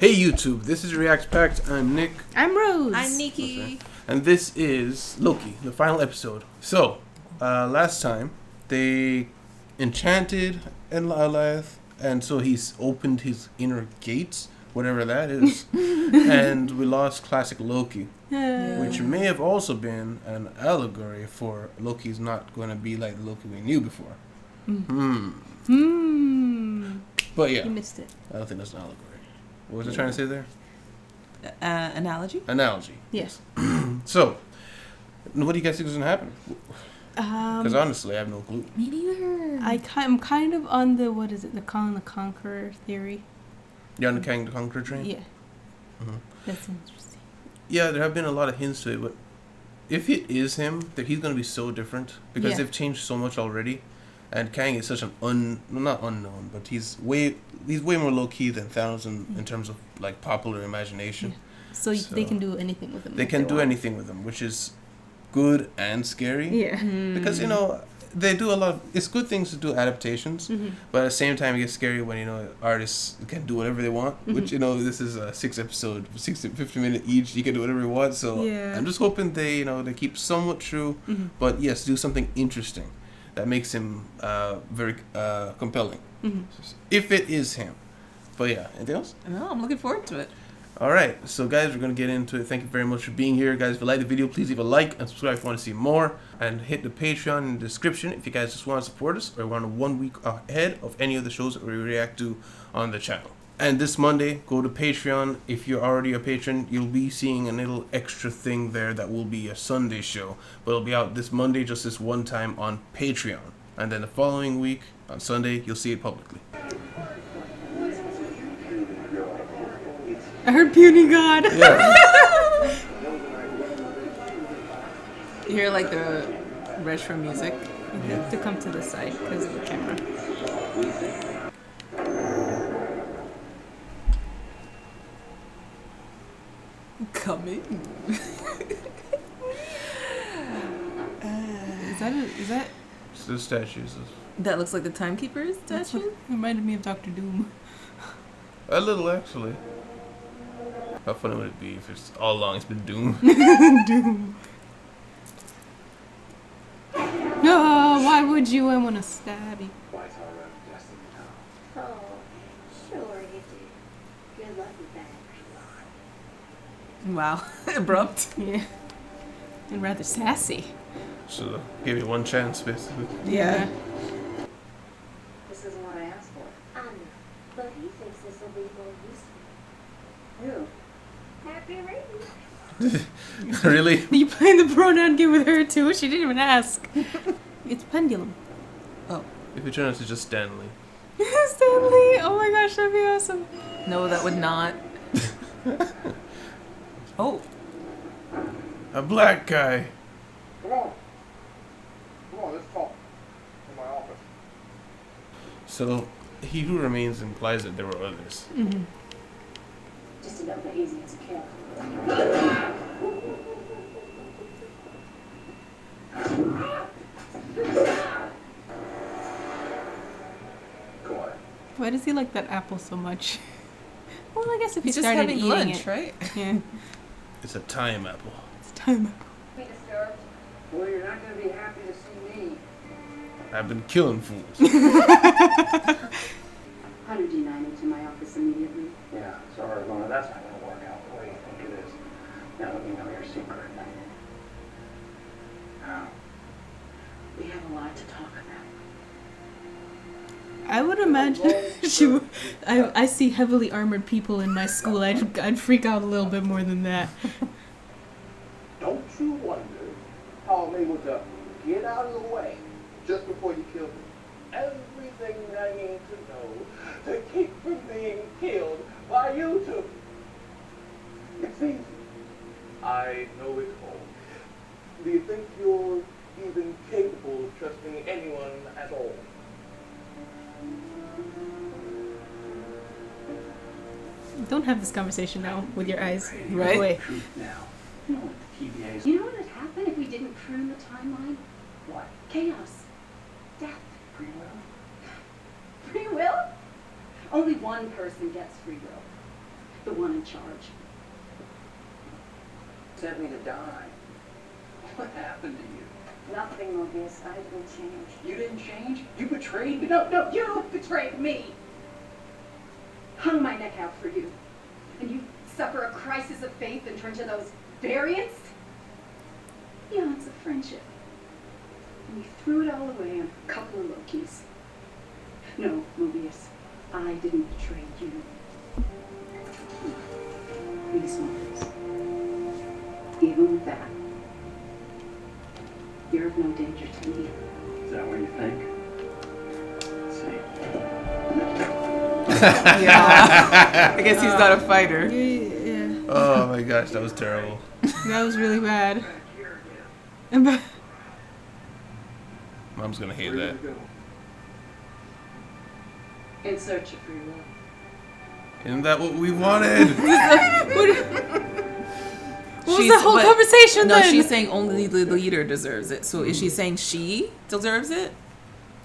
Hey YouTube, this is React Pact. I'm Nick. I'm Rose. I'm Nikki. And this is Loki, the final episode. So, last time they enchanted Enlilith, and so he's opened his inner gates, whatever that is, and we lost classic Loki, which may have also been an allegory for Loki's not going to be like the Loki we knew before. But yeah, You missed it. I don't think that's an allegory. What was I trying to say there? Analogy? Analogy. Yes. So, what do you guys think is going to happen? Because Um, honestly, I have no clue. Me neither. I'm kind of on the, what is it, the Khan the Conqueror theory. You're on the Kang the Conqueror train? Yeah. Mhm. That's interesting. Yeah, there have been a lot of hints to it, but if it is him, that he's going to be so different because Yeah. they've changed so much already. And Kang is such an not unknown, but he's way more low key than Thanos in terms of like popular imagination. So, So, they can do anything with him. They if can do want. anything with him, which is good and scary. Yeah. Because they do a lot of, it's good things to do adaptations, but at the same time it gets scary when artists can do whatever they want, which this is a 50-minute each, you can do whatever you want, so Yeah. I'm just hoping they they keep somewhat true, but yes, do something interesting that makes him very compelling, if it is him. But yeah, anything else? No, I'm looking forward to it. Alright, so guys, we're going to get into it. Thank you very much for being here. Guys, if you like the video, please leave a like and subscribe if you want to see more. And hit the Patreon in the description if you guys just want to support us or want 1 week ahead of any of the shows that we react to on the channel. And this Monday, go to Patreon. If you're already a patron, you'll be seeing a little extra thing there that will be a Sunday show. But it'll be out this Monday, just this one time on Patreon. And then the following week, on Sunday, you'll see it publicly. I heard Puny God. Yeah. You hear like the retro music? You have to come to the side because of the camera. Coming. Is that? It's the statues. That looks like the Timekeeper's That's statue? what reminded me of Doctor Doom. A little, actually. How funny would it be if it's all along it's been Doom? Doom. No, why would you? I want to stab you. Oh, sure you do. Good luck with that. Wow. Abrupt. Yeah. And rather sassy. So, give you one chance, basically. Yeah. This isn't what I asked for. I know, but he thinks this will be more useful. Who? Happy Rainy. Really? You playing the pronoun game with her too? She didn't even ask. It's pendulum. Oh. If you turn it to just Stanley. Stanley! Oh my gosh, that'd be awesome. No, that would not. Oh. A black guy. Come on, let's talk. In my office. So, he who remains implies that there were others. Just to know the easy as a kill. Go on. Why does he like that apple so much? Well, I guess if he He's just started having eating lunch, it. right? Yeah, It's a time apple. it's time. Be disturbed? Well, you're not going to be happy to see me. I've been killing fools. 100D9 into my office immediately. Yeah, sorry, Luna, that's not going to work out the way you think it is. Now let me know your secret. How? We have a lot to talk about. I would imagine she. I see heavily armored people in my school. I'd freak out a little bit more than that. Don't you wonder how I'm able to get out of the way just before you kill me? Everything I need to know to keep from being killed by you two. It's easy. I know it all. Do you think you're even capable of trusting anyone at all? Don't have this conversation now with your eyes. Right? Away. Truth now. TBA's. You know what would happen if we didn't prune the timeline? What? Chaos. Death. Free will? Free will? Only one person gets free will. the one in charge. Sent me to die. What happened to you? Nothing, Mobius. I didn't change. You didn't change? You betrayed me. No, you betrayed me. Hung my neck out for you. And you suffer a crisis of faith and turn to those variants? Eons of friendship. And you threw it all away on a couple of Lokis. No, Mobius, I didn't betray you. Please, Mobius. Even with that, you're of no danger to me. Is that what you think? Let's see. Yeah. I guess he's not a fighter. Yeah, Oh my gosh, that was terrible. that was really bad. Mom's gonna hate that. In search of free will. Isn't that what we wanted? What was the whole conversation no, then? she's saying only the leader deserves it. So is she saying she deserves it?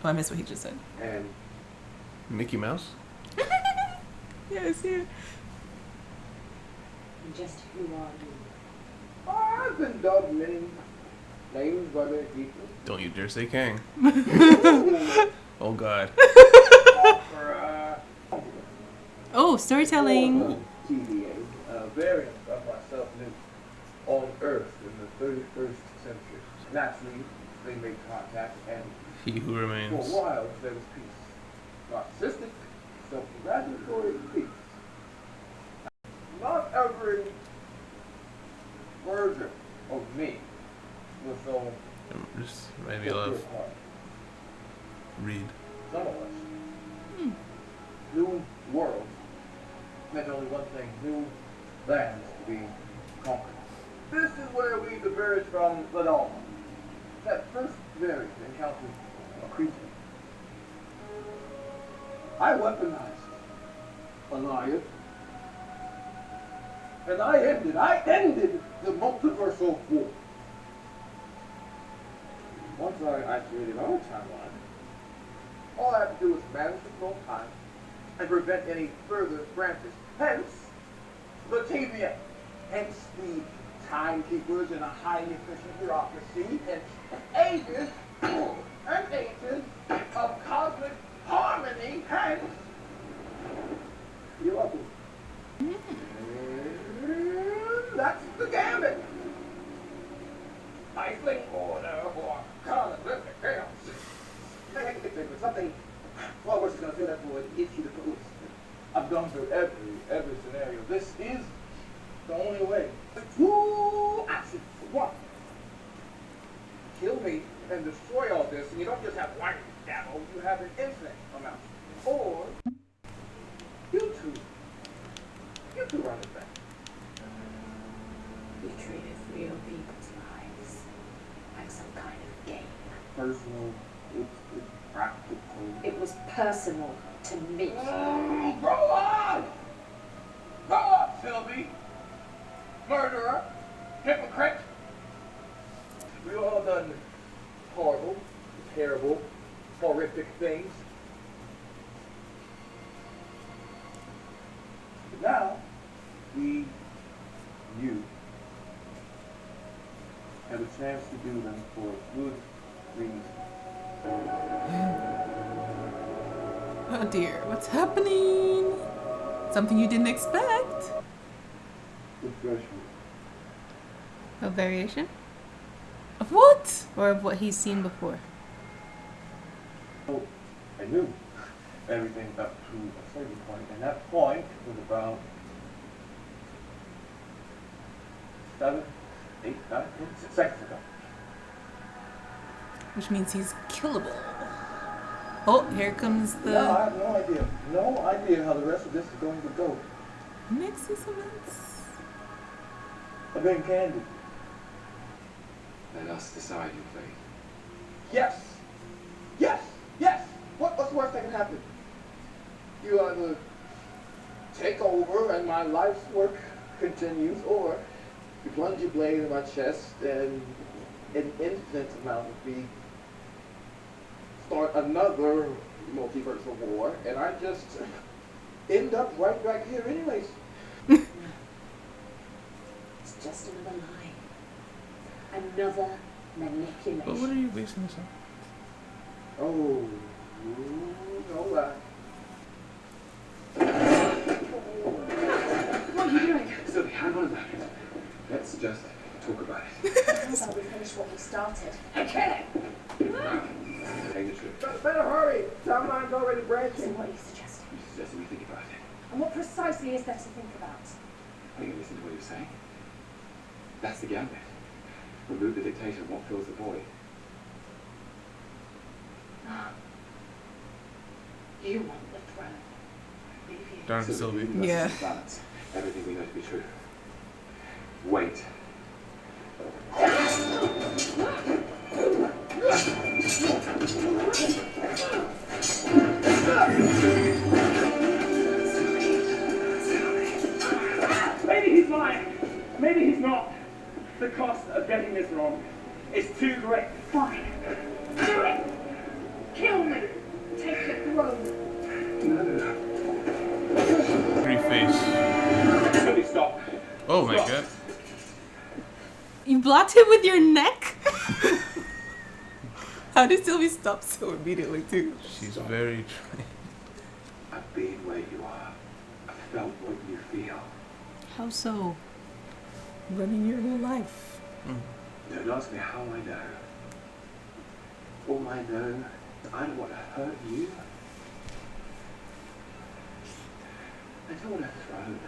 Oh, I missed what he just said. And Mickey Mouse? Yes, yeah. And just who are you? I've been dubbed many names by many people. Don't you dare say Kang. Oh god. Oh, storytelling. TVA, a variant of myself lived on Earth in the 31st century. Naturally, they made contact, and He who for a remains. while there was peace. Narcissistic, self-congratulatory peace. Not every version of me was so Just remind me of Reed. some of us. New worlds meant only one thing: new lands to be conquered. This is where we diverge from the norm. That first variant encountered a creature. I weaponized Alliance. And I ended the multiversal war. Once I isolated our timeline, all I have to do is manage to control time and prevent any further branches. Hence, the TVA. Hence, the timekeepers in a highly efficient bureaucracy. Hence, ages and ages of cosmic harmony. Hence, you're welcome. That's the gambit. Stifling order or cataclysmic chaos. There's something. Well, we're just going to say that for an issue to prove. I've gone through every scenario. This is the only way. Two options. One, kill me and destroy all this, and you don't just have one devil, you have an infinite amount. Or, you two run it back. You treated real people's lives like some kind of game. Personal, it's practical. It was personal to me. Grow up! Grow up, Sylvie! Murderer! Hypocrite! We've all done horrible, terrible, horrific things. But now, you, have a chance to do them for good reason. Oh dear, what's happening? Something you didn't expect? Refreshment. A variation? Of what? Or of what he's seen before? Oh, I knew everything up to a certain point, and that point was about 7, 8, 9, 10 seconds ago. Which means he's killable. Oh, here comes No, I the have no idea. No idea how the rest of this is going to go. Nexus events. I've been candid. Let us decide your fate. Yes! Yes! Yes! What's the worst that can happen? You either take over and my life's work continues, or you plunge your blade in my chest and an infinite amount of me start another multiversal war, and I just end up right back here anyways. just another lie. Another manipulation. But what are you basing this on? Oh, no, What are you doing? Sylvie, hang on a moment. Let's just talk about it. How about we finish what we started? I can't. Tell you the truth. Better hurry. Timeline's already So branching. what are you suggesting? You suggested we think about it. And what precisely is there to think about? Are you listening to what you're saying? That's the gambit. Remove the dictator, what fills the void? You want the throne. Leave you. Darn Sylvie. Yeah. Balance. Everything we know to be true. Wait. Maybe he's lying. Maybe he's not. The cost of getting this wrong is too great. Fine. Do it. Kill me. Take the throne. Pretty face. Sylvie, stop. Oh my god. You blocked him with your neck? How did Sylvie stop so immediately too? She's very trained. I've been where you are. I've felt what you feel. How so? Running your whole life. Don't ask me how I know. All I know, I don't want to hurt you. I don't want to throne.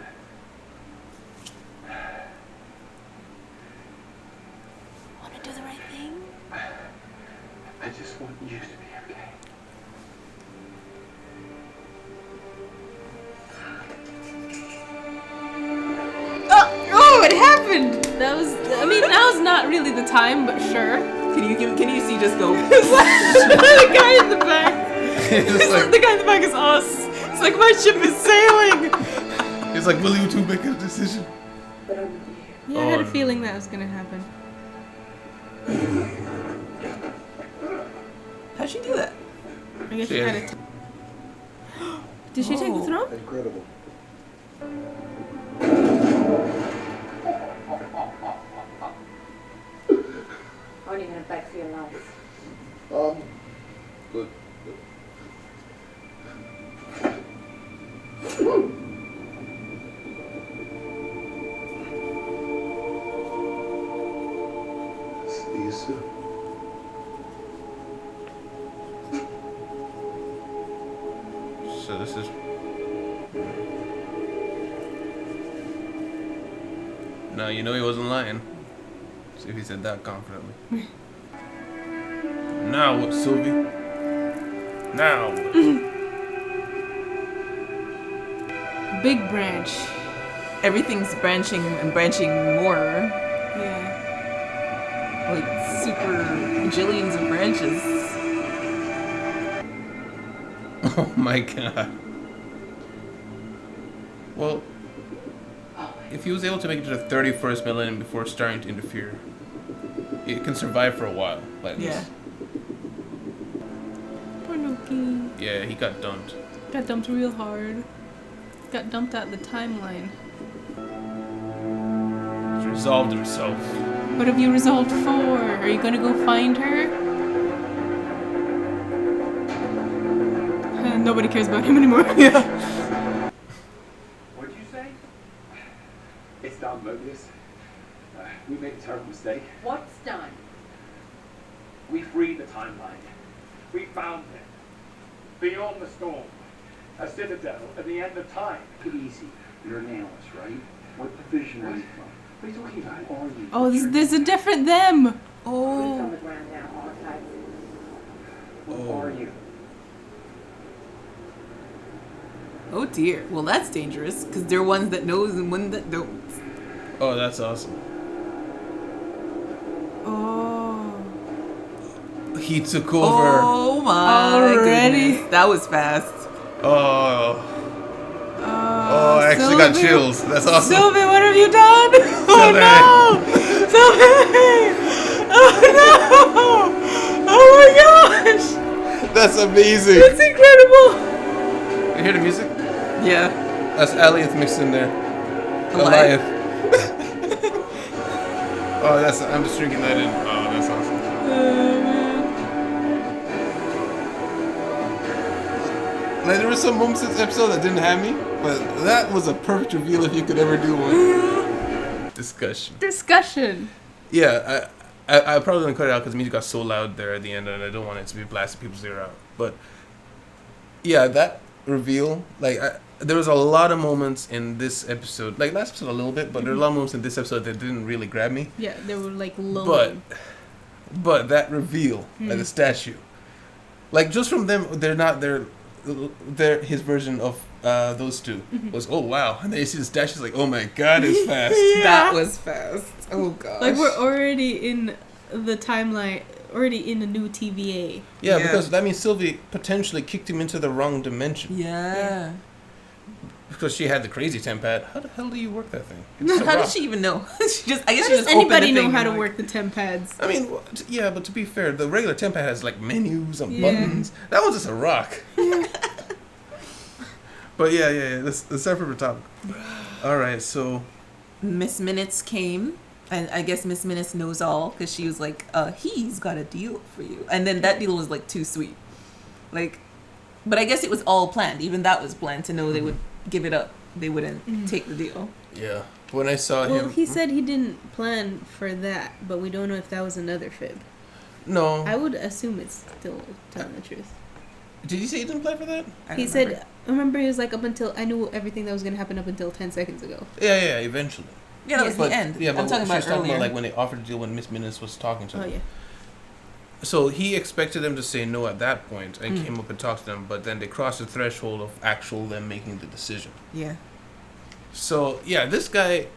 Want to do the right thing? I just want you to be okay. Oh, it happened! That was, I mean, now's not really the time, but sure. Can you see just go? The guy in the back. It's like, The guy in the back is us. It's like my ship is sailing. it's like, will you two make a decision? But only you. Yeah, I had a Oh, feeling that was gonna happen. How'd she do that? I guess she Yeah. had it. Did she take the Oh. throne? Incredible. Aren't you going to beg for your life? Good. See you soon. So this is. No, you know he wasn't lying. See if he said that confidently. Now what, Sylvie? Now what? Big branch. Everything's branching and branching more. Yeah. Like super bajillions of branches. Oh my god. Well, if he was able to make it to the 31st millennium before starting to interfere, it can survive for a while. Like Yeah. this. Poor Loki. Yeah, he got dumped. Got dumped real hard. Got dumped out the timeline. He's resolved himself. What have you resolved for? Are you gonna go find her? Nobody cares about him anymore. Yeah. What did you say? It's done, Mobius. We made a terrible mistake. What's done? We freed the timeline. We found him. Beyond the storm. A citadel at the end of time. Take it easy. You're an analyst, right? What division are you from? What are you talking about? Who are you? Oh, there's a different them. Boots on Oh. the ground now, archives. Who are you? Oh dear. Well, that's dangerous because there are ones that knows and ones that don't. Oh, that's awesome. Oh. He took over. Oh my Already? goodness. That was fast. Oh, I actually got Sylvie. chills. That's awesome. Sylvie, what have you done? Oh Sylvie. no! Sylvie! Oh no! Oh my gosh! That's amazing. It's incredible! You hear the music? Yeah. That's Alioth mixed in there. Alive. Oh, that's I'm just drinking that in. Oh, that's awesome. Like there were some moments in this episode that didn't have me, but that was a perfect reveal if you could ever do one. Discussion. Yeah, I probably didn't cut it out because the music got so loud there at the end, and I don't want it to be blasting people's ear out. But yeah, that reveal, like there was a lot of moments in this episode, like last episode a little bit, but there were a lot of moments in this episode that didn't really grab me. Yeah, they were like low. But that reveal, like the statue, like just from them, they're his version of those two was oh wow, and then you see the statue, like oh my god, it's fast. Yeah. That was fast. Oh gosh. Like we're already in the timeline, already in a new TVA. Yeah, because that means Sylvie potentially kicked him into the wrong dimension. Yeah. Because she had the crazy temp pad. How the hell do you work that thing? How did she even know? I guess How she does just anybody opened the know thing how to and work the temp pads? I mean, yeah, but to be fair, the regular temp pad has like menus and buttons. That was just a rock. But yeah. Let's start from the top. All right, so Miss Minutes came, and I guess Miss Minutes knows all because she was like, he's got a deal for you. And then that deal was like too sweet. Like, but I guess it was all planned. Even that was planned to know they would give it up. They wouldn't take the deal. yeah, when I saw him, Well, he said he didn't plan for that, but we don't know if that was another fib. no. I would assume it's still telling the truth. Did he say he didn't play for that? He said, remember, he was like, up until, I knew everything that was going to happen up until 10 seconds ago. Yeah, eventually. Yeah, that was But the end. yeah, but I'm talking she about was talking earlier. about like when they offered to deal when Miss Minutes was talking to Oh, them. yeah. So he expected them to say no at that point and came up and talked to them, but then they crossed the threshold of actual them making the decision. Yeah. So yeah, this guy,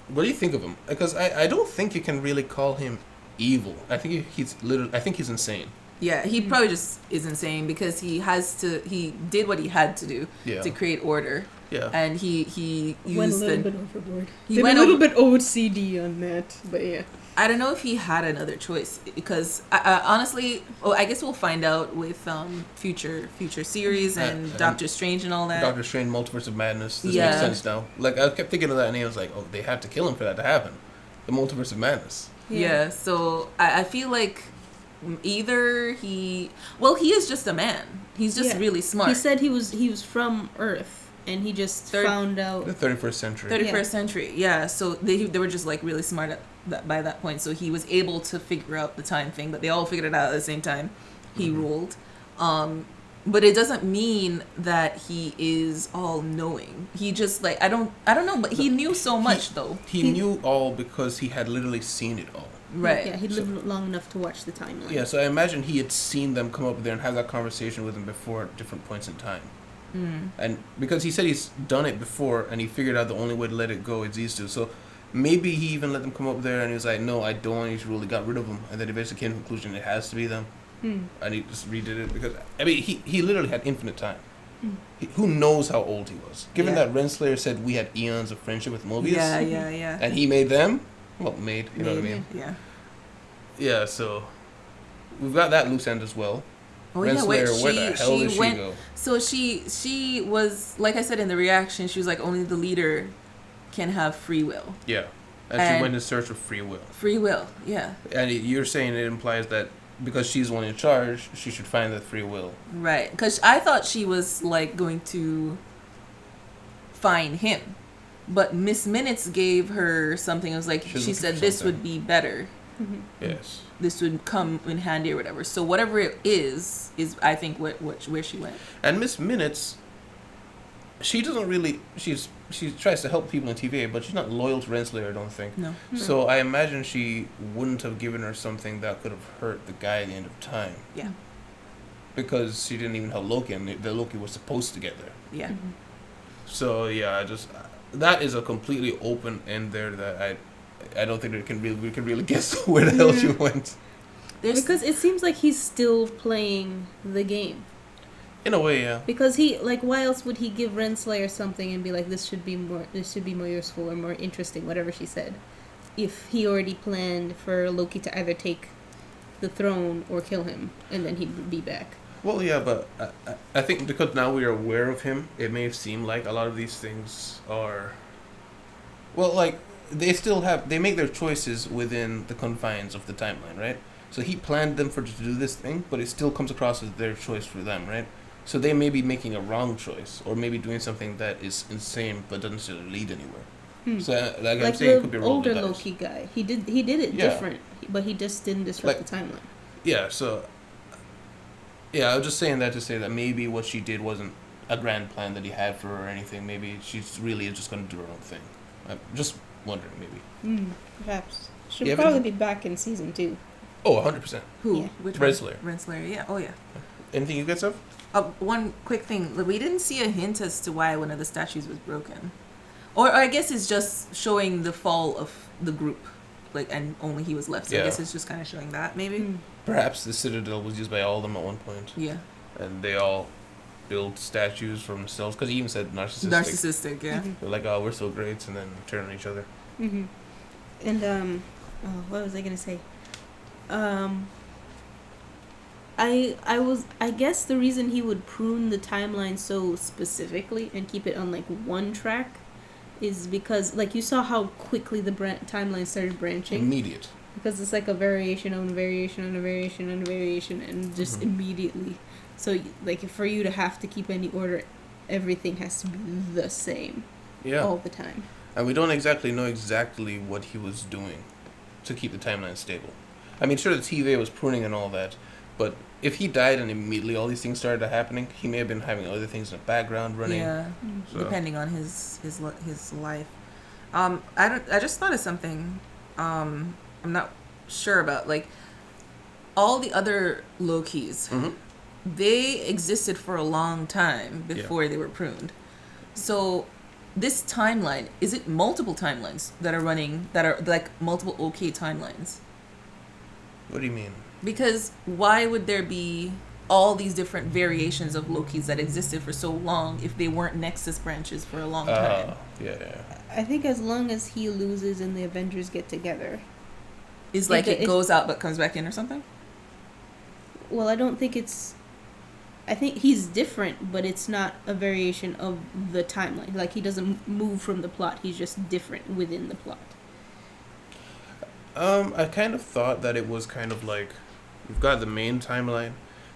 what do you think of him? Because I don't think you can really call him evil. I think he's insane. Yeah, he probably just is insane because he did what he had to do to create order. Yeah. And he used Went a little bit overboard. He went a little bit OCD on that, but yeah. I don't know if he had another choice because honestly, I guess we'll find out with future series and Doctor Strange and all that. Doctor Strange, Multiverse of Madness. This makes sense now. Like I kept thinking of that, and I was like, oh, they have to kill him for that to happen. The Multiverse of Madness. Yeah. So I feel like either he is just a man. He's just really smart. He said he was from Earth, and he just found out The 31st century. 31st century. Yeah. So they were just like really smart by that point. So he was able to figure out the time thing, but they all figured it out at the same time. He ruled. But it doesn't mean that he is all knowing. He just like I don't know, but he knew so much though. He knew all because he had literally seen it all. Right. Yeah, he lived long enough to watch the timeline. Yeah, so I imagine he had seen them come up there and have that conversation with him before at different points in time. And because he said he's done it before and he figured out the only way to let it go is these two. So maybe he even let them come up there and he was like, no, I don't want you to really got rid of them. And then eventually came to the conclusion it has to be them. And he just redid it because, I mean, he literally had infinite time. Who knows how old he was? Given that Renslayer said we had eons of friendship with Mobius. Yeah. And he made them? Well, you know what I mean? Yeah. Yeah, so we've got that loose end as well. Oh Renslayer, where the hell did she go? So she was, like I said in the reaction, she was like, only the leader can have free will. Yeah. And she went in search of free will. Free will, yeah. And you're saying it implies that because she's the one in charge, she should find that free will. Right. Because I thought she was like going to find him. But Miss Minutes gave her something. It was like, she said this would be better. Yes. This would come in handy or whatever. So whatever it is I think where she went. And Miss Minutes, she doesn't really, she tries to help people in TVA, but she's not loyal to Renslayer, I don't think. No. So I imagine she wouldn't have given her something that could have hurt the guy at the end of time. Yeah. Because she didn't even help Loki, and the Loki was supposed to get there. Yeah. So yeah, that is a completely open end there that I don't think we can really guess where the hell she went. Because it seems like he's still playing the game. In a way, yeah. Because he, like, why else would he give Renslayer something and be like, this should be more useful or more interesting, whatever she said, if he already planned for Loki to either take the throne or kill him, and then he'd be back. Well, yeah, but I think because now we are aware of him, it may seem like a lot of these things are, well, like they make their choices within the confines of the timeline, right? So he planned them to do this thing, but it still comes across as their choice for them, right? So they may be making a wrong choice, or maybe doing something that is insane but doesn't necessarily lead anywhere. So like I'm saying, it could be the a roll of older the dice. Loki guy. He did it Yeah. different, but he just didn't disrupt Like- the timeline. Yeah, so I was just saying that to say that maybe what she did wasn't a grand plan that he had for her or anything. Maybe she's really just going to do her own thing. I'm just wondering, maybe. Perhaps she'll Yeah, but- probably be back in season 2. Oh, 100%. Who? Yeah. Which Renslayer. one? Renslayer. Yeah. Oh yeah. Anything you guys have? One quick thing. We didn't see a hint as to why one of the statues was broken, or I guess it's just showing the fall of the group, like, and only he was left. So I Yeah. guess it's just kind of showing that maybe. Perhaps the Citadel was used by all of them at one point, Yeah. and they all built statues for themselves. Because he even said narcissistic. Narcissistic. Yeah. They're like, oh, we're so great, and then turn on each other. And what was I gonna say? I guess the reason he would prune the timeline so specifically and keep it on like one track is because, like, you saw how quickly the timeline started branching. Immediate. Because it's like a variation on a variation on a variation on a variation, and just immediately. So like, for you to have to keep any order, everything has to be the same Yeah. all the time. And we don't exactly know exactly what he was doing to keep the timeline stable. I mean, sure, the TVA was pruning and all that, but if he died and immediately all these things started happening, he may have been having other things in the background running. Yeah. So- Depending on his life. I just thought of something. I'm not sure about, like, all the other Lokis. Mhm. They existed for a long time before they were pruned. So this timeline, is it multiple timelines that are running, that are like multiple OK timelines? What do you mean? Because why would there be all these different variations of Lokis that existed for so long if they weren't Nexus branches for a long time? Yeah. I think as long as he loses and the Avengers get together. It's like it- it goes out but comes back in or something? Well, I don't think it's. I think he's different, but it's not a variation of the timeline. Like, he doesn't move from the plot. He's just different within the plot. I kind of thought that it was kind of like, you've got the main timeline,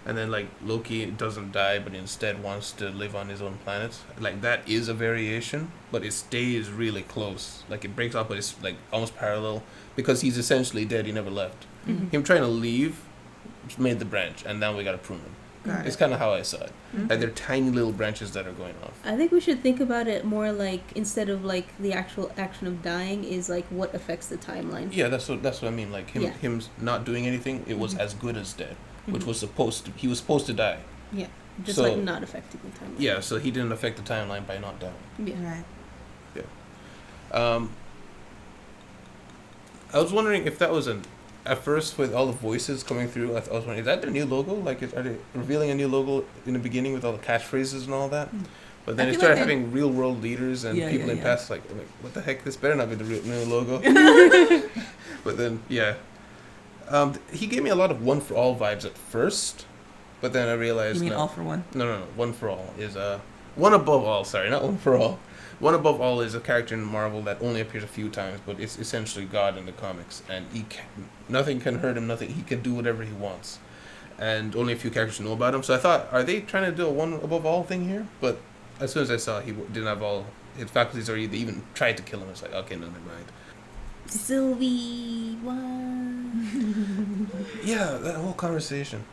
and then like Loki doesn't die, but instead wants to live on his own planet. Like, that is a variation, but it stays really close. Like, it breaks up, but it's like almost parallel, because he's essentially dead. He never left. Him trying to leave made the branch, and now we got to prune him. Got It's it. kind of how I saw it. Like, they're tiny little branches that are going off. I think we should think about it more like, instead of like the actual action of dying, is like what affects the timeline. Yeah, that's what I mean. Like, Yeah. him not doing anything, it was as good as dead, which was he was supposed to die. Yeah, just So- like not affecting the timeline. Yeah, so he didn't affect the timeline by not dying. Yeah. Right. I was wondering if that was at first, with all the voices coming through, I was wondering, is that their new logo? Like, are they revealing a new logo in the beginning with all the catchphrases and all that? But then I it feel started like having real world leaders and Yeah, people yeah, in yeah. past, like, what the heck? This better not be the new logo. But then, yeah. He gave me a lot of One for All vibes at first, but then I realized, You mean no. all for one? No. One for All is One Above All. Sorry, not One for All. One Above All is a character in Marvel that only appears a few times, but it's essentially God in the comics, and nothing can hurt him. He can do whatever he wants, and only a few characters know about him. So I thought, are they trying to do a One Above All thing here? But as soon as I saw he didn't have all his faculties, or they even tried to kill him, it's like, okay, no, never mind. Sylvie, what? Yeah, that whole conversation.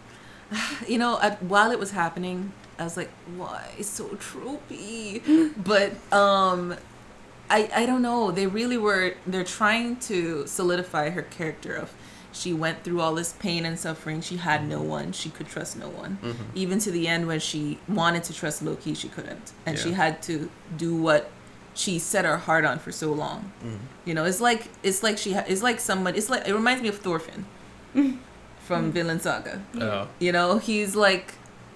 You know, while it was happening, I was like, why so tropey? But I don't know. They're trying to solidify her character of, she went through all this pain and suffering. She had no one. She could trust no one. Even to the end when she wanted to trust Loki, she couldn't. And she Yeah. had to do what she set her heart on for so long. You know, it reminds me of Thorfinn from Vinland Saga. Oh. You know, he's like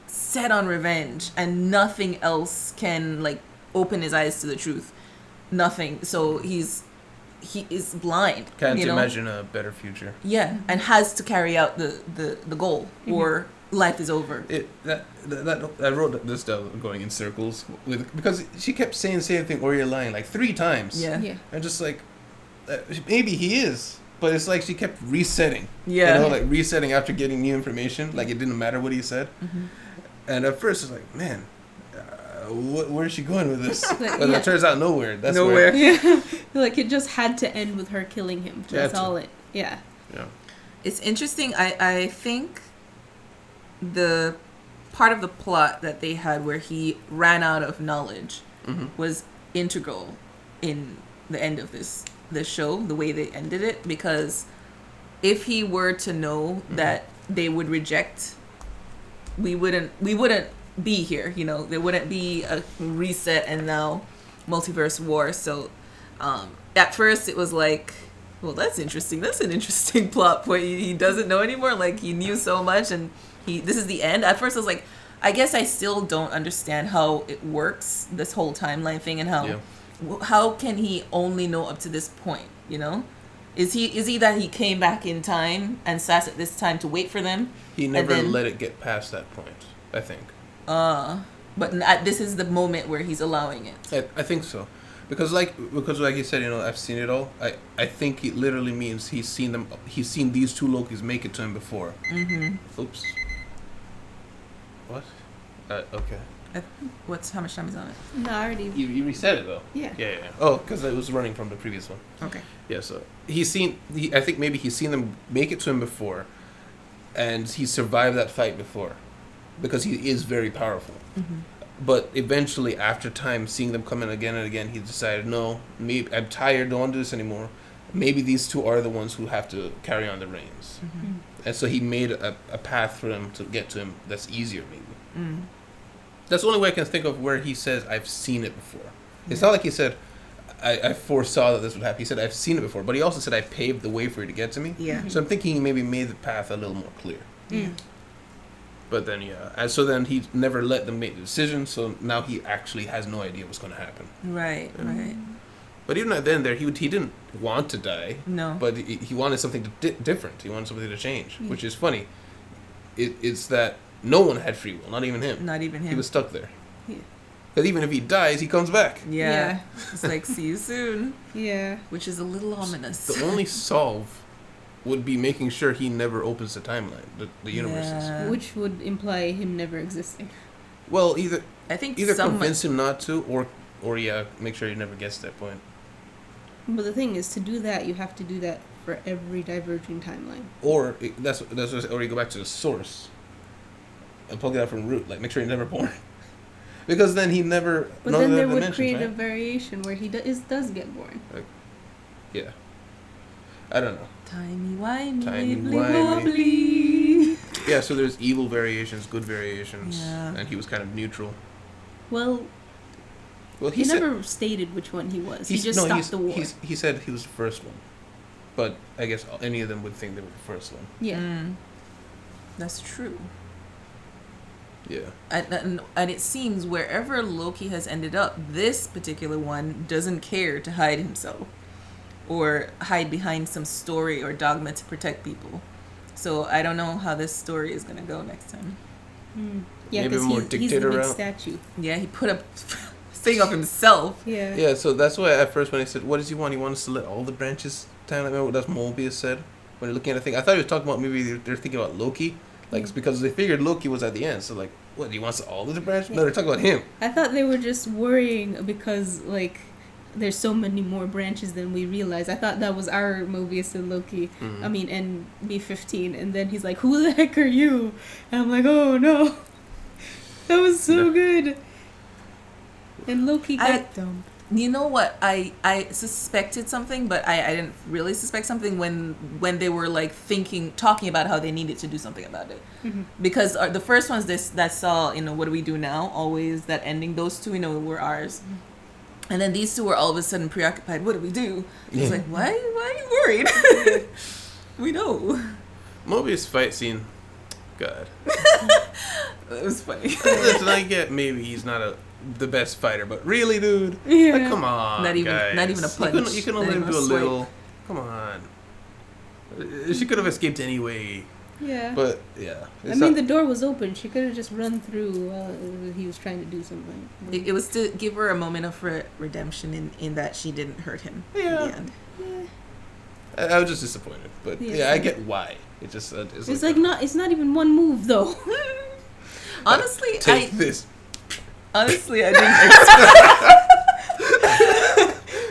set on revenge, and nothing else can like open his eyes to the truth. Nothing. So he is blind. Can't you know? imagine a better future. Yeah, and has to carry out the goal, or life is over. I wrote this down going in circles because she kept saying the same thing, or you're lying, like 3 times. Yeah. Yeah. And just like, maybe he is, but it's like she kept resetting. Yeah. You know, like resetting after getting new information. Like it didn't matter what he said. Mm-hmm. And at first it's like, man, where's she going with this? Like, But yeah. it turns out nowhere. That's Nowhere. Where, Yeah, like it just had to end with her killing him. That's Had to. all it. Yeah. yeah. It's interesting. I think the part of the plot that they had where he ran out of knowledge Mm-hmm. was integral in the end of this show, the way they ended it, because if he were to know that they would reject, we wouldn't be here, you know. There wouldn't be a reset and now multiverse war. So at first it was like, well, that's interesting, that's an interesting plot point. He doesn't know anymore, like he knew so much and this is the end. At first I was like, I guess I still don't understand how it works, this whole timeline thing, and how can he only know up to this point, you know? Is he that he came back in time and sat at this time to wait for them? He never then, let it get past that point, I think. But this is the moment where he's allowing it. I think so. Because like you said, you know, I've seen it all. I think it literally means he's seen these two Lokis make it to him before. Mm-hmm. Oops. What? Okay. How much time is on it? No, I already. You reset it though. Yeah. Yeah. Oh, because it was running from the previous one. Okay. Yeah. So I think maybe he's seen them make it to him before, and he survived that fight before, because he is very powerful. Mm-hmm. But eventually, after time, seeing them come in again and again, he decided, no, maybe I'm tired, don't want to do this anymore. Maybe these two are the ones who have to carry on the reins. Mm-hmm. And so he made a path for them to get to him that's easier, maybe. Mm. That's the only way I can think of where he says, I've seen it before. It's not like he said, I foresaw that this would happen. He said, I've seen it before. But he also said, I paved the way for you to get to me. Yeah. So I'm thinking he maybe made the path a little more clear. Mm. But then, yeah. And so then he never let them make the decision. So now he actually has no idea what's going to happen. Right. Right. But even then, he didn't want to die. No. But he wanted something different. He wanted something to change, which is funny. It's that no one had free will, not even him. Not even him. He was stuck there. Yeah. Because even if he dies, he comes back. Yeah. It's like, see you soon. Yeah. Which is a little ominous. The only solve would be making sure he never opens the timeline, the universes. Yeah. Which would imply him never existing. Well, I think either convince him not to, or make sure he never gets to that point. But the thing is, to do that, you have to do that for every diverging timeline. Or or you go back to the source and plug it out from root, like make sure he's never born. Because then he never. But none then of there the would dimensions, create a right? variation where he does get born. Yeah. I don't know. Timey-wimey, Timey-wimey. wibbly-wobbly. Yeah, so there's evil variations, good variations, Yeah. and he was kind of neutral. Well, Well, he said, never stated which one he was. He he's- just no, stopped he's- the war. He said he was the first one, but I guess any of them would think they were the first one. Yeah. That's true. Yeah. And it seems wherever Loki has ended up, this particular one doesn't care to hide himself or hide behind some story or dogma to protect people. So I don't know how this story is going to go next time. Yeah, Maybe because more he's the dictator big route. statue. Yeah, he put a thing of himself. Yeah. Yeah, so that's why at first when he said, what does he want? He wants to let all the branches time. Remember what that's Mobius said when you're looking at the thing? I thought he was talking about maybe they're thinking about Loki. Like, it's because they figured Loki was at the end. So, like, what, he wants all of the branches? No, they're talking about him. I thought they were just worrying because, like, there's so many more branches than we realize. I thought that was our Mobius and Loki. Mm-hmm. I mean, and B-15. And then he's like, who the heck are you? And I'm like, oh, no. That was so good. And Loki got dumb. You know what? I suspected something, but I didn't really suspect something when they were like talking about how they needed to do something about it. Mm-hmm. Because the first ones that saw, what do we do now? Always that ending. Those two, were ours. Mm-hmm. And then these two were all of a sudden preoccupied. What do we do? It's Yeah. like, why are you worried? We know. Mobius fight scene, God. It was funny. Listen, I get maybe he's not the best fighter, but really, dude? Yeah. Like, come on, Not even a guys. punch. You can Not only even do a a swipe. little. Come on. She could have escaped anyway. Yeah. But yeah, I it's mean, not- the door was open. She could have just run through while he was trying to do something. It was to give her a moment of redemption in that she didn't hurt him in Yeah. the end. I was just disappointed, but Yeah, yeah, I same. get why. It just It's like not. It's not even one move though. Honestly, take this. Honestly, I didn't.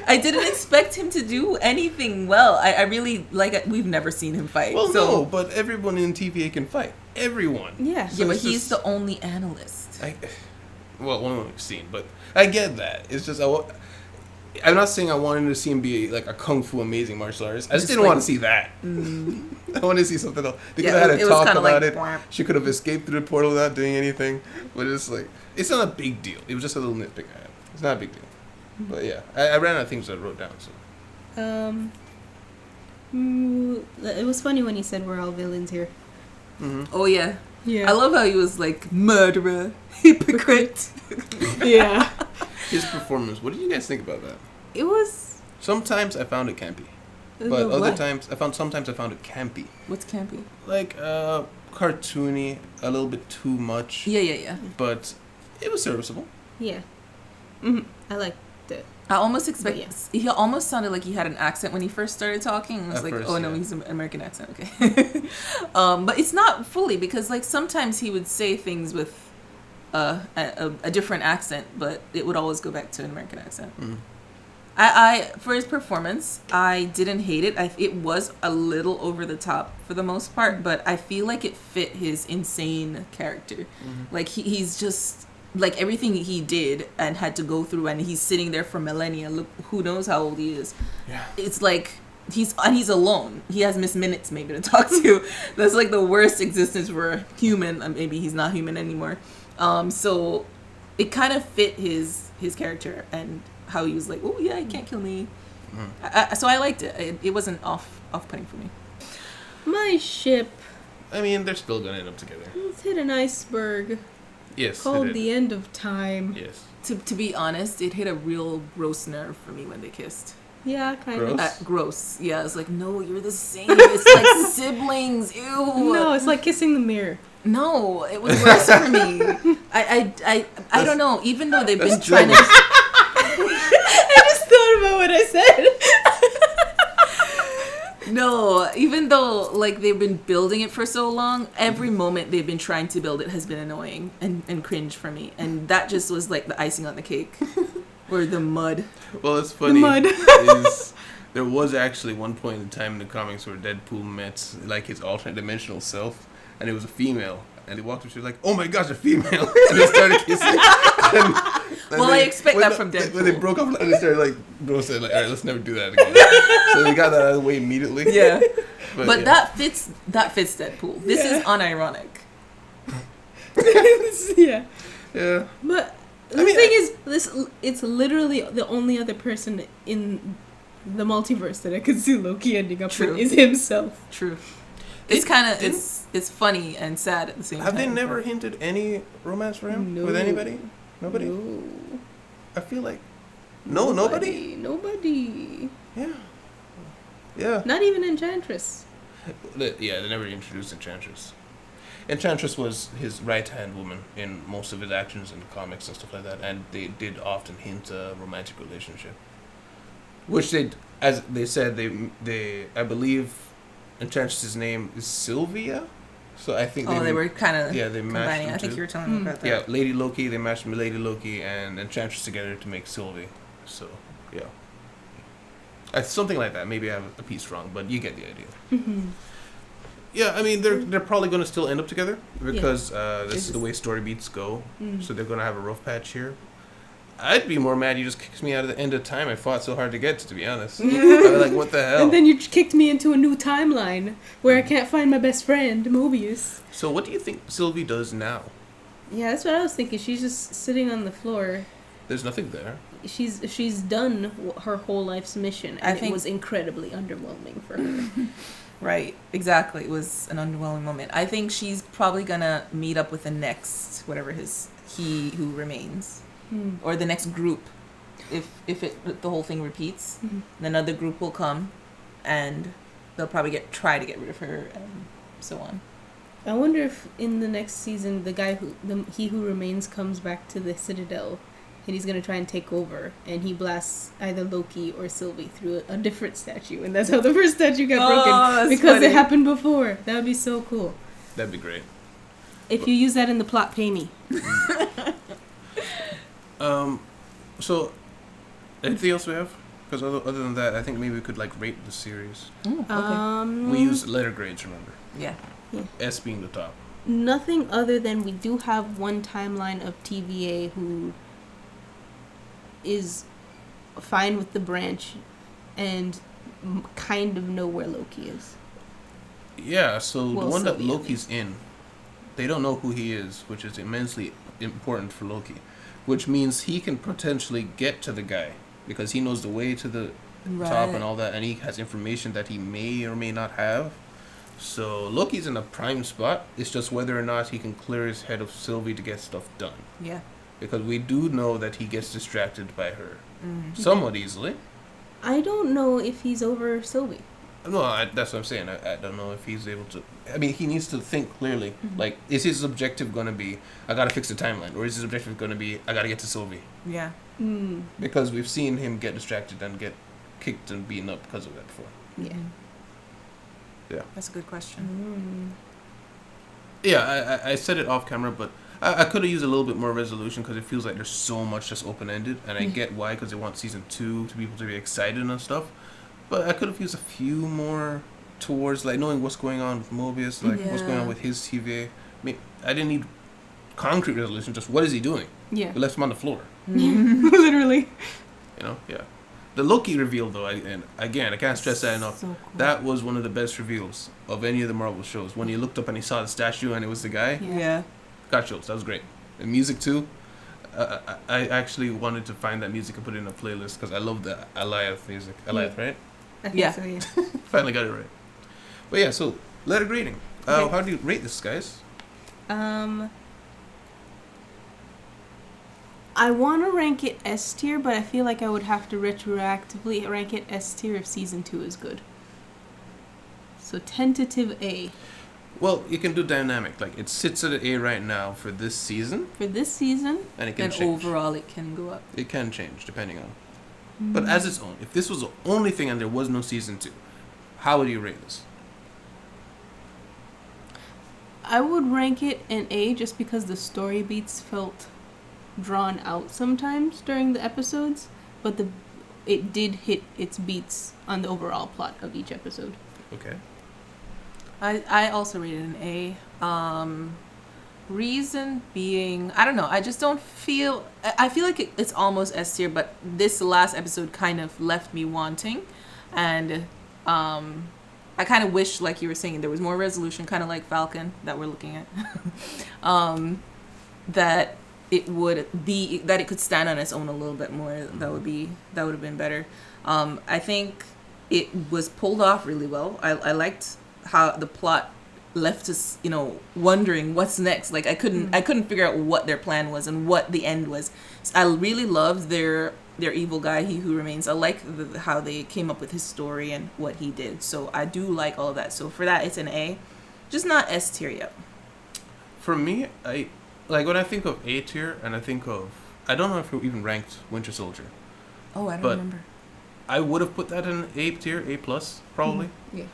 I didn't expect him to do anything well. I really like. We've never seen him fight. Well, so, no, but everyone in TVA can fight. Everyone. Yeah. So yeah, but it's he's just- the only analyst. Well, one of we've seen, but I get that. It's just I'm not saying I wanted to see him be like a kung fu amazing martial artist. I just didn't like- want to see that. I wanted to see something else. They could Yeah, have had it a was talk kinda about like, it. "Wah." She could have escaped through the portal without doing anything. But it's like it's not a big deal. It was just a little nitpick I had. It's not a big deal. But yeah, I ran out of things I wrote down. So It was funny when he said we're all villains here. Oh yeah. Yeah. I love how he was like murderer, hypocrite. Yeah. his performance. What did you guys think about that? It was. Sometimes I found it campy, but other times I found it campy, What's campy? like cartoony, a little bit too much. Yeah. But it was serviceable. Yeah. I liked it. I almost expect. But He almost sounded like he had an accent when he first started talking. I was At like, first, oh no, yeah. he's an American accent. Okay. But it's not fully because like sometimes he would say things with a different accent, but it would always go back to an American accent. I for his performance, I didn't hate it. It was a little over the top for the most part, but I feel like it fit his insane character. Like he's just like everything he did and had to go through, and he's sitting there for millennia. Look, who knows how old he is? Yeah. It's like he's alone. He has Miss Minutes maybe to talk to. That's like the worst existence for a human. Maybe he's not human anymore. So it kind of fit his character and how he was like, oh yeah, he can't kill me. So I liked it. It wasn't off-putting for me. My ship I mean, they're still gonna end up together. hit an iceberg Yes. called it the end of time. Yes. To be honest, it hit a real gross nerve for me when they kissed. Yeah, kind Gross? of. Gross. Yeah, I was like, no, you're the same. It's like siblings. Ew. No, it's like kissing the mirror. No, it was worse for me. I don't know. Even though they've been That's trying to. jealous. I just thought about what I said. No, even though like they've been building it for so long, every moment they've been trying to build it has been annoying and cringe for me. And that just was like the icing on the cake. Or the mud. Well, it's funny. mud. is there was actually one point in time in the comics where Deadpool met like his alternate dimensional self, and it was a female. And they walked up to her like, "Oh my gosh, a female!" And they started kissing. And Well, I expect when that from When they Deadpool. broke up, and they started like, bro said like, "All right, let's never do that again." So they got that out of the way immediately. Yeah. But yeah. that fits Deadpool. This is unironic. Yeah. Yeah. But the I mean, thing is, it's literally the only other person in the multiverse that I could see Loki ending up True. with is himself. True. It's kind of it's funny and sad at the same Have time. they never hinted any romance for him with No. anybody? Nobody. No. I feel like nobody. Nobody. Yeah. Yeah. Not even Enchantress. Yeah, they never introduced Enchantress. Enchantress was his right-hand woman in most of his actions in the comics and stuff like that, and they did often hint a romantic relationship. Which they, as they said, they I believe Enchantress's name is Sylvia, so I think they were kind of yeah they matched combining. them I think two. you were telling me about that. Yeah, Lady Loki, they matched Lady Loki and Enchantress together to make Sylvie. So yeah, something like that. Maybe I have a piece wrong, but you get the idea. Yeah, I mean they're probably going to still end up together because this is the way story beats go. So they're going to have a rough patch here. I'd be more mad you just kicked me out of the end of time I fought so hard to get to be honest. I'd be like, what the hell? And then you kicked me into a new timeline where I can't find my best friend, Mobius. So what do you think Sylvie does now? Yeah, that's what I was thinking. She's just sitting on the floor. There's nothing there. She's done her whole life's mission, and I think- it was incredibly underwhelming for her. Right, exactly. It was an underwhelming moment. I think she's probably gonna meet up with the next, whatever he who remains, or the next group. If the whole thing repeats, then another group will come, and they'll probably try to get rid of her, and so on. I wonder if in the next season he who remains comes back to the Citadel, and he's gonna try and take over, and he blasts either Loki or Sylvie through a different statue, and that's how the first statue got broken because it happened before. That would be so cool. That'd be great. If you use that in the plot, pay me. So, anything else we have? Because other than that, I think maybe we could like rate the series. Okay. We use letter grades, remember? Yeah. S being the top. Nothing other than we do have one timeline of TVA who is fine with the branch and kind of know where Loki is. Yeah, so Well, the one that Sylvie, I Loki's in, they don't know who he is, which is immensely important for Loki. Which means he can potentially get to the guy because he knows the way to the top and all that, and he has information that he may or may not have. So Loki's in a prime spot. It's just whether or not he can clear his head of Sylvie to get stuff done. Yeah. Because we do know that he gets distracted by her somewhat easily. I don't know if he's over Sylvie. No, that's what I'm saying. I don't know if he's able to. I mean, he needs to think clearly. Like, is his objective going to be, I got to fix the timeline? Or is his objective going to be, I got to get to Sylvie? Yeah. Because we've seen him get distracted and get kicked and beaten up because of that before. Yeah. Yeah. That's a good question. Yeah, I said it off camera, but I could have used a little bit more resolution because it feels like there's so much just open-ended. And I get why, because they want season 2 to be able to be excited and stuff. But I could have used a few more towards like knowing what's going on with Mobius, like what's going on with his TVA. I mean, I didn't need concrete resolution, just what is he doing? Yeah. We left him on the floor. Literally. You know, yeah. The Loki reveal though, and again, I can't stress that enough. So cool. That was one of the best reveals of any of the Marvel shows. When he looked up and he saw the statue and it was the guy, Yeah. got chills. That was great. And music too. I actually wanted to find that music and put it in a playlist because I love the Alioth music. Alioth, right? I think Yeah. so, yeah. Finally got it right. But yeah, so letter grading. Okay. How do you rate this, guys? I want to rank it S tier, but I feel like I would have to retroactively rank it S tier if season 2 is good. So tentative A. Well, you can do dynamic. Like, it sits at an A right now for this season, For this season, and it can And change. overall, it can go up. It can change, depending on. But as its own, if this was the only thing and there was no season 2, how would you rate this? I would rank it an A just because the story beats felt drawn out sometimes during the episodes, but it did hit its beats on the overall plot of each episode. Okay. I also rated an A. Reason being, I don't know. I just don't feel. I feel like it's almost S tier, but this last episode kind of left me wanting, and I kind of wish, like you were saying, there was more resolution, kind of like Falcon that we're looking at. That it could stand on its own a little bit more. That would have been better. I think it was pulled off really well. I liked how the plot left us, wondering what's next. Like I couldn't figure out what their plan was and what the end was. So I really loved their evil guy, He Who Remains. I like how they came up with his story and what he did. So I do like all of that. So for that, it's an A, just not S tier yet. For me, when I think of A tier, and I don't know if we even ranked Winter Soldier. Oh, I don't But- remember. I would have put that in A tier, A plus, probably. Yeah.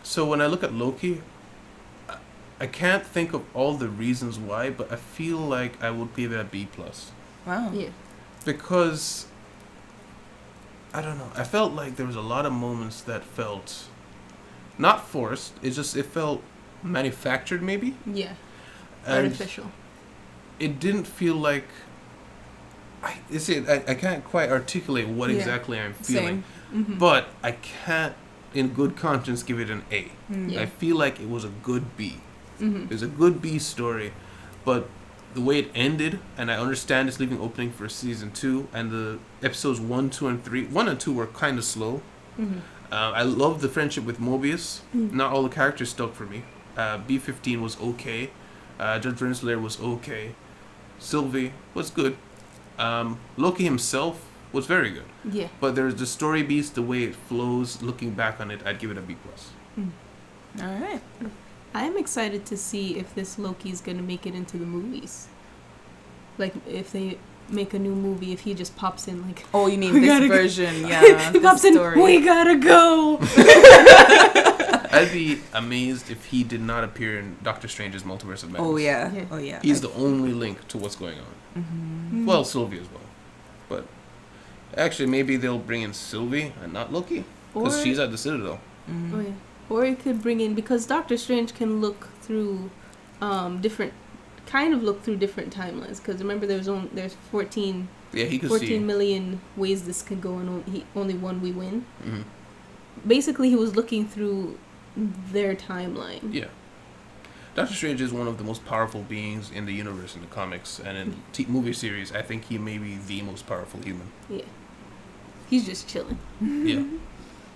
So when I look at Loki, I can't think of all the reasons why, but I feel like I would give it a B plus. Wow. Yeah. Because, I don't know, I felt like there was a lot of moments that felt not forced, it felt manufactured maybe. Yeah. And Artificial. it didn't feel like, I can't quite articulate what Yeah. exactly I'm feeling. Same. But I can't, in good conscience, give it an A. Yeah. I feel like it was a good B. Mm-hmm. It was a good B story, but the way it ended, and I understand it's leaving opening for season 2, and the episodes 1, 2, and 3, 1 and 2 were kind of slow. Mm-hmm. I love the friendship with Mobius. Not all the characters stuck for me. B-15 was okay. Judge Renslayer was okay. Sylvie was good. Loki himself was very good. Yeah. But there's the story beats, the way it flows. Looking back on it, I'd give it a B plus. All right. I'm excited to see if this Loki's gonna make it into the movies. Like, if they make a new movie, if he just pops in like... Oh, you mean "We this gotta go." version, yeah. He pops in, story. "We gotta go!" I'd be amazed if he did not appear in Doctor Strange's Multiverse of Madness. Oh, yeah. Yeah. Oh, yeah. He's the only link to what's going on. Mm-hmm. Well, Sylvie as well. But actually, maybe they'll bring in Sylvie and not Loki. Because Or- she's at the Citadel. Mm-hmm. Oh, yeah. Or it could bring in, because Doctor Strange can look through different timelines. Because remember, there's 14 Yeah, he could see. million ways this could go, and only one we win. Hmm. Basically, he was looking through their timeline. Yeah. Doctor Strange is one of the most powerful beings in the universe in the comics and in movie series. I think he may be the most powerful human. Yeah. He's just chilling. Yeah.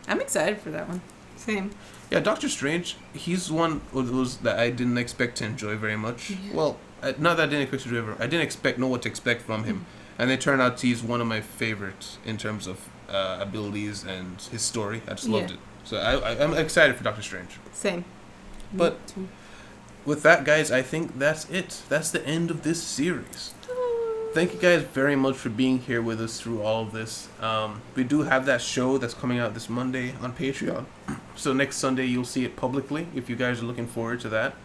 I'm excited for that one. Same. Yeah, Doctor Strange, he's one of those that I didn't expect to enjoy very much. Yeah. Well, not that I didn't expect to enjoy, I didn't know what to expect from him. And it turned out he's one of my favorites in terms of abilities and his story. I just loved Yeah. it. So I'm excited for Doctor Strange. Same. But Me too. with that, guys, I think that's it. That's the end of this series. Thank you guys very much for being here with us through all of this. We do have that show that's coming out this Monday on Patreon. So next Sunday you'll see it publicly if you guys are looking forward to that.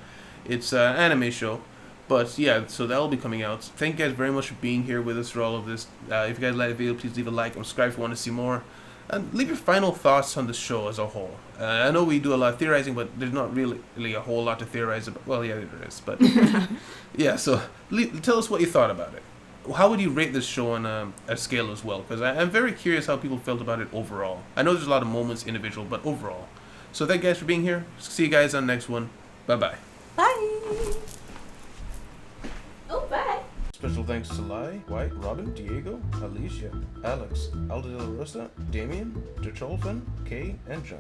It's an anime show. But yeah, so that'll be coming out. Thank you guys very much for being here with us through all of this. If you guys like the video, please leave a like and subscribe if you want to see more. And leave your final thoughts on the show as a whole. I know we do a lot of theorizing, but there's not really a whole lot to theorize about. Well, yeah, there is. But yeah, so tell us what you thought about it. How would you rate this show on a scale as well? Because I'm very curious how people felt about it overall. I know there's a lot of moments individual, but overall. So thank you guys for being here. See you guys on the next one. Bye-bye. Bye. Oh, bye. Special thanks to Lai, White, Robin, Diego, Alicia, Alex, Alda de la Rosa, Damien, Dercholfin, Kay, and John.